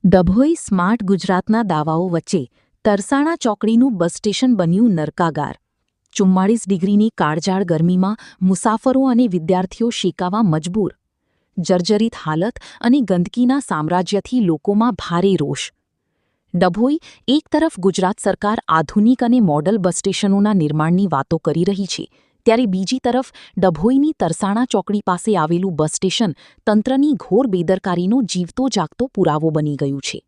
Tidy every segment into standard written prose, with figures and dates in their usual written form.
Dabhoi smart ગુજરાતના દાવાઓ વચ્ચે તરસાણા ચોકડીનું બસ સ્ટેશન બન્યું નરકાગાર 44 ડિગ્રીની કાળઝાળ ગરમીમાં મુસાફરો અને વિદ્યાર્થીઓ શેકાવા મજબૂર જર્જરિત હાલત અને ગંદકીના સામ્રાજ્યથી લોકોમાં ભારે રોષ ડભોઈ એક તરફ ગુજરાત સરકાર આધુનિક અને મોડલ બસ સ્ટેશનોના નિર્માણની વાતો કરી રહી છે ત્યારે બીજી તરફ ડભોઈની તરસાણા ચોકડી પાસે આવેલું બસ સ્ટેશન તંત્રની ઘોર બેદરકારીનો જીવતો જાગતો પુરાવો બની ગયું છે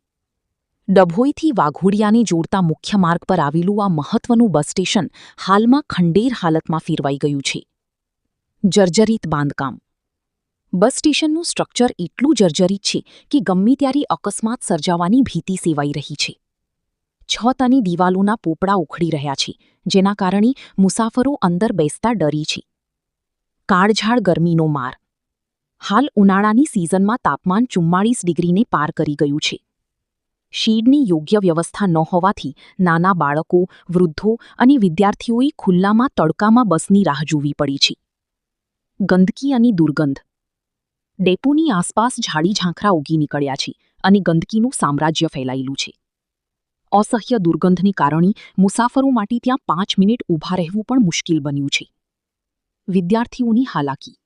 ડભોઈથી વાઘોડિયાને જોડતા મુખ્ય માર્ગ પર આવેલું આ મહત્વનું બસ સ્ટેશન હાલમાં ખંડેર હાલતમાં ફેરવાઈ ગયું છે જર્જરિત બાંધકામ બસ સ્ટેશનનું સ્ટ્રક્ચર એટલું જર્જરિત છે કે ગમે ત્યારે અકસ્માત સર્જાવાની ભીતિ સેવાઈ રહી છે છતની દિવાલોના પોપડા ઉખડી રહ્યા છે જેના કારણે મુસાફરો અંદર બેસતા ડરી છે કાળઝાળ ગરમીનો માર હાલ ઉનાળાની સિઝનમાં તાપમાન 44 ડિગ્રીને પાર કરી ગયું છે શેડની યોગ્ય વ્યવસ્થા ન હોવાથી નાના બાળકો વૃદ્ધો અને વિદ્યાર્થીઓએ ખુલ્લામાં તડકામાં બસની રાહ જોવી પડી છે ગંદકી અને દુર્ગંધ ડેપોની આસપાસ ઝાડી ઝાંખરા ઉગી નીકળ્યા છે અને ગંદકીનું સામ્રાજ્ય ફેલાયેલું છે અસહ્ય દુર્ગંધને કારણે મુસાફરો માટે ત્યાં 5 મિનિટ ઊભા રહેવું પણ મુશ્કેલ બન્યું છે વિદ્યાર્થીઓની હાલાકી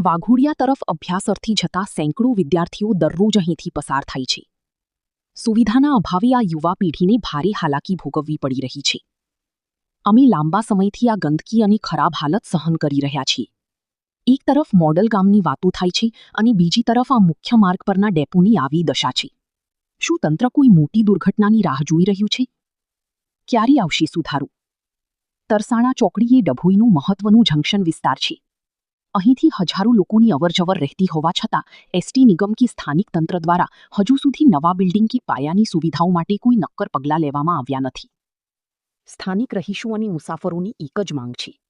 વાઘોડિયા તરફ અભ્યાસ અર્થે જતા સેંકડો વિદ્યાર્થીઓ દરરોજ અહીંથી પસાર થાય છે સુવિધાના અભાવે આ યુવા પેઢીને ભારે હાલાકી ભોગવવી પડી રહી છે અમે લાંબા સમયથી આ ગંદકી અને ખરાબ હાલત સહન કરી રહ્યા છીએ એક તરફ મોડલ ગામની વાતો થાય છે અને બીજી તરફ આ મુખ્ય માર્ગ પરના ડેપોની આવી દશા છે શું તંત્ર કોઈ મોટી દુર્ઘટનાની રાહ જોઈ રહ્યું છે ક્યારે આવશે સુધારો તરસાણા ચોકડી એ ડભોઈનું મહત્વનું જંકશન વિસ્તાર છે અહીંથી હજારો લોકોની અવરજવર રહેતી હોવા છતાં એસટી નિગમ કે સ્થાનિક તંત્ર દ્વારા હજુ સુધી નવા બિલ્ડિંગ કે પાયાની સુવિધાઓ માટે કોઈ નક્કર પગલાં લેવામાં આવ્યા નથી સ્થાનિક રહીશો અને મુસાફરોની એક જ માંગ છે